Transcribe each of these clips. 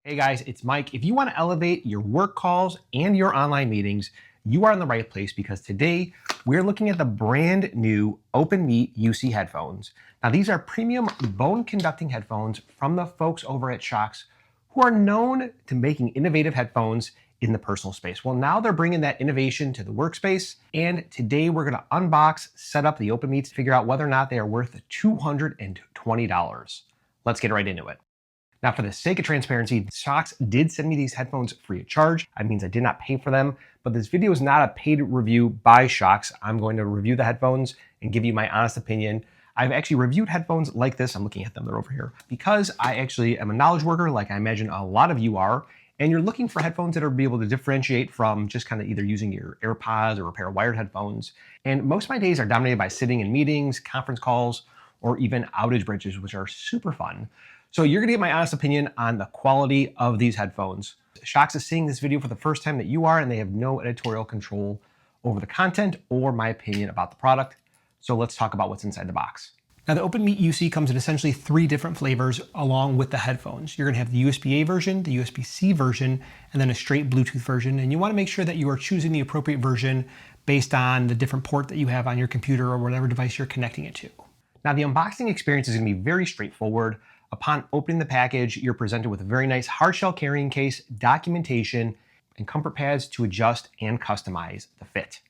Hey guys, it's Mike. If you want to elevate your work calls and your online meetings, you are in the right place because today we're looking at the brand new OpenMeet UC headphones. Now, these are premium bone conducting headphones from the folks over at Shokz who are known to making innovative headphones in the personal space. Well, now they're bringing that innovation to the workspace. And today we're going to unbox, set up the OpenMeets to figure out whether or not they are worth $220. Let's get right into it. Now, for the sake of transparency, Shokz did send me these headphones free of charge. That means I did not pay for them, but this video is not a paid review by Shokz. I'm going to review the headphones and give you my honest opinion. I've actually reviewed headphones like this. I'm looking at them, they're over here, because I actually am a knowledge worker, like I imagine a lot of you are, and you're looking for headphones that are be able to differentiate from just kind of either using your AirPods or a pair of wired headphones. And most of my days are dominated by sitting in meetings, conference calls, or even outage bridges, which are super fun. So you're gonna get my honest opinion on the quality of these headphones. Shokz is seeing this video for the first time that you are, and they have no editorial control over the content or my opinion about the product. So let's talk about what's inside the box. Now, the OpenMeet UC comes in essentially 3 different flavors along with the headphones. You're gonna have the USB-A version, the USB-C version, and then a straight Bluetooth version. And you wanna make sure that you are choosing the appropriate version based on the different port that you have on your computer or whatever device you're connecting it to. Now, the unboxing experience is gonna be very straightforward. Upon opening the package, you're presented with a very nice hard shell carrying case, documentation, and comfort pads to adjust and customize the fit.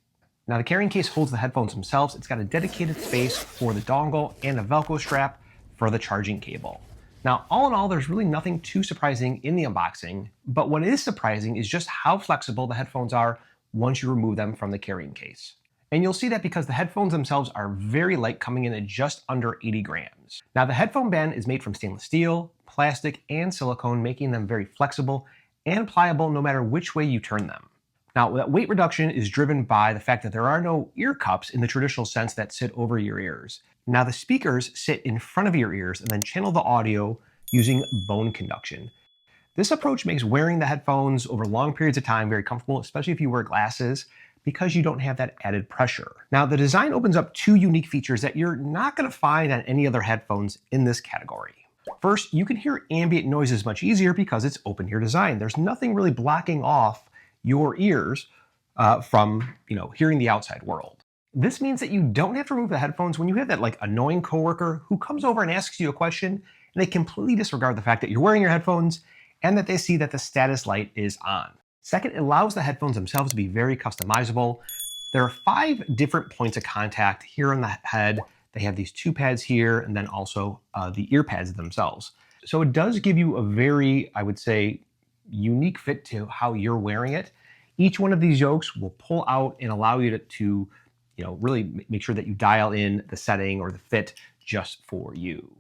Now, the carrying case holds the headphones themselves. It's got a dedicated space for the dongle and a Velcro strap for the charging cable. Now, all in all, there's really nothing too surprising in the unboxing, but what is surprising is just how flexible the headphones are once you remove them from the carrying case. And you'll see that because the headphones themselves are very light, coming in at just under 80 grams. Now, the headphone band is made from stainless steel, plastic, and silicone, making them very flexible and pliable no matter which way you turn them. Now, that weight reduction is driven by the fact that there are no ear cups in the traditional sense that sit over your ears. Now, the speakers sit in front of your ears and then channel the audio using bone conduction. This approach makes wearing the headphones over long periods of time very comfortable, especially if you wear glasses, because you don't have that added pressure. Now, the design opens up 2 unique features that you're not gonna find on any other headphones in this category. First, you can hear ambient noises much easier because it's open ear design. There's nothing really blocking off your ears from hearing the outside world. This means that you don't have to remove the headphones when you have that annoying coworker who comes over and asks you a question and they completely disregard the fact that you're wearing your headphones and that they see that the status light is on. Second, it allows the headphones themselves to be very customizable. There are 5 different points of contact here on the head. They have these 2 pads here and then also the ear pads themselves. So it does give you a very, I would say, unique fit to how you're wearing it. Each one of these yokes will pull out and allow you to really make sure that you dial in the setting or the fit just for you.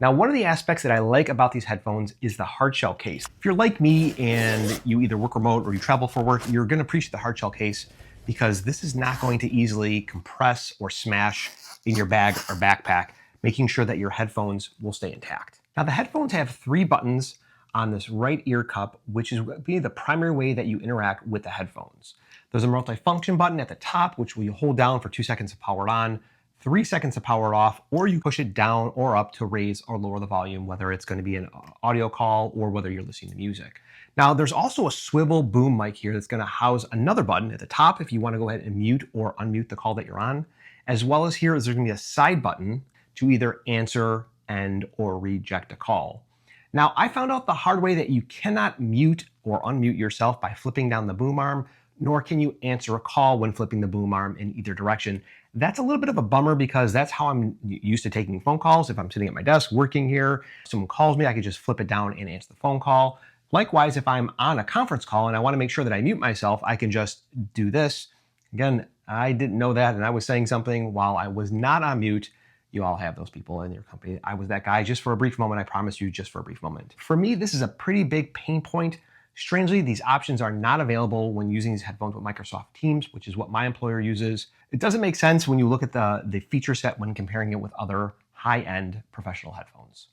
Now, one of the aspects that I like about these headphones is the hard shell case. If you're like me and you either work remote or you travel for work, you're gonna appreciate the hard shell case because this is not going to easily compress or smash in your bag or backpack, making sure that your headphones will stay intact. Now, the headphones have 3 buttons on this right ear cup, which is going to be the primary way that you interact with the headphones. There's a multifunction button at the top, which will hold down for 2 seconds to power it on, 3 seconds to power it off, or you push it down or up to raise or lower the volume, whether it's going to be an audio call or whether you're listening to music. Now, there's also a swivel boom mic here that's going to house another button at the top if you want to go ahead and mute or unmute the call that you're on, as well as here is there's going to be a side button to either answer and or reject a call. Now, I found out the hard way that you cannot mute or unmute yourself by flipping down the boom arm, nor can you answer a call when flipping the boom arm in either direction. That's a little bit of a bummer because that's how I'm used to taking phone calls. If I'm sitting at my desk working here, someone calls me, I can just flip it down and answer the phone call. Likewise, if I'm on a conference call and I want to make sure that I mute myself, I can just do this. Again, I didn't know that and I was saying something while I was not on mute. You all have those people in your company. I was that guy just for a brief moment. I promise you, just for a brief moment. For me, this is a pretty big pain point. Strangely, these options are not available when using these headphones with Microsoft Teams, which is what my employer uses. It doesn't make sense when you look at the feature set when comparing it with other high-end professional headphones.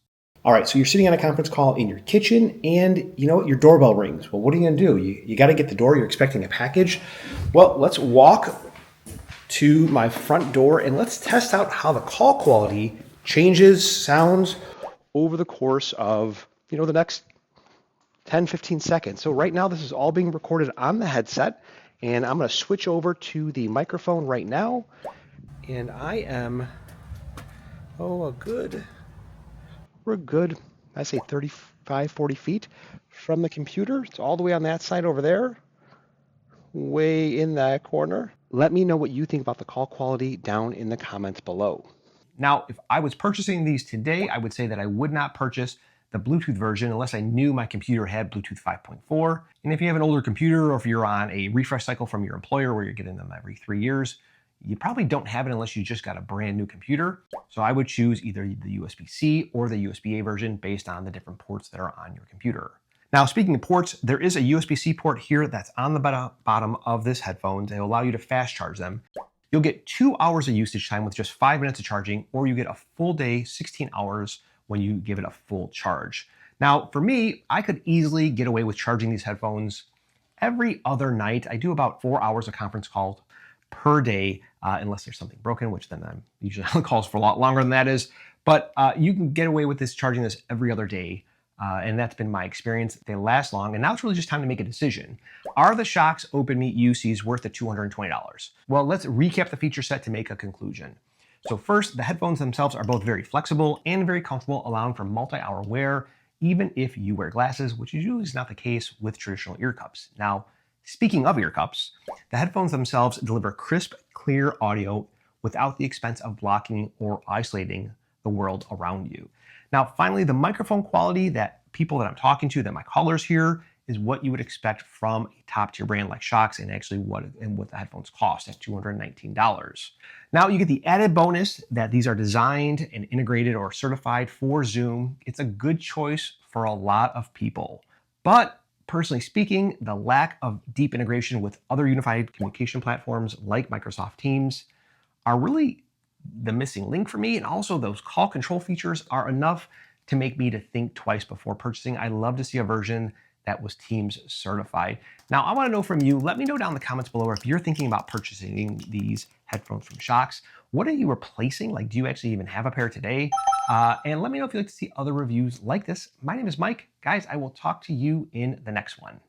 All right, so you're sitting on a conference call in your kitchen and your doorbell rings. Well, what are you gonna do? You gotta get the door, you're expecting a package. Well, let's walk to my front door and let's test out how the call quality changes, sounds over the course of the next 10, 15 seconds. So right now this is all being recorded on the headset, and I'm going to switch over to the microphone right now. And I am, we're good, I say 35, 40 feet from the computer. It's all the way on that side over there, way in that corner. Let me know what you think about the call quality down in the comments below. Now, if I was purchasing these today, I would say that I would not purchase the Bluetooth version unless I knew my computer had Bluetooth 5.4. And if you have an older computer, or if you're on a refresh cycle from your employer where you're getting them every 3 years, you probably don't have it unless you just got a brand new computer. So I would choose either the USB-C or the USB-A version based on the different ports that are on your computer. Now, speaking of ports, there is a USB-C port here that's on the bottom of this headphones and will allow you to fast charge them. You'll get 2 hours of usage time with just 5 minutes of charging, or you get a full day, 16 hours when you give it a full charge. Now, for me, I could easily get away with charging these headphones every other night. I do about 4 hours of conference calls per day, unless there's something broken, which then I'm usually on calls for a lot longer than that is. But you can get away with this charging this every other day. And that's been my experience. They last long, and now it's really just time to make a decision. Are the Shokz OpenMeet UCs worth the $220? Well, let's recap the feature set to make a conclusion. So first, the headphones themselves are both very flexible and very comfortable, allowing for multi-hour wear, even if you wear glasses, which usually is not the case with traditional ear cups. Now, speaking of ear cups, the headphones themselves deliver crisp, clear audio without the expense of blocking or isolating the world around you. Now, finally, the microphone quality that people that I'm talking to, that my callers hear, is what you would expect from a top-tier brand like Shokz, and actually what the headphones cost at $219. Now, you get the added bonus that these are designed and integrated or certified for Zoom. It's a good choice for a lot of people. But personally speaking, the lack of deep integration with other unified communication platforms like Microsoft Teams are really the missing link for me. And also those call control features are enough to make me to think twice before purchasing. I love to see a version that was Teams certified. Now, I want to know from you. Let me know down in the comments below if you're thinking about purchasing these headphones from Shokz. What are you replacing? Like, do you actually even have a pair today? And let me know if you'd like to see other reviews like this. My name is Mike. Guys, I will talk to you in the next one.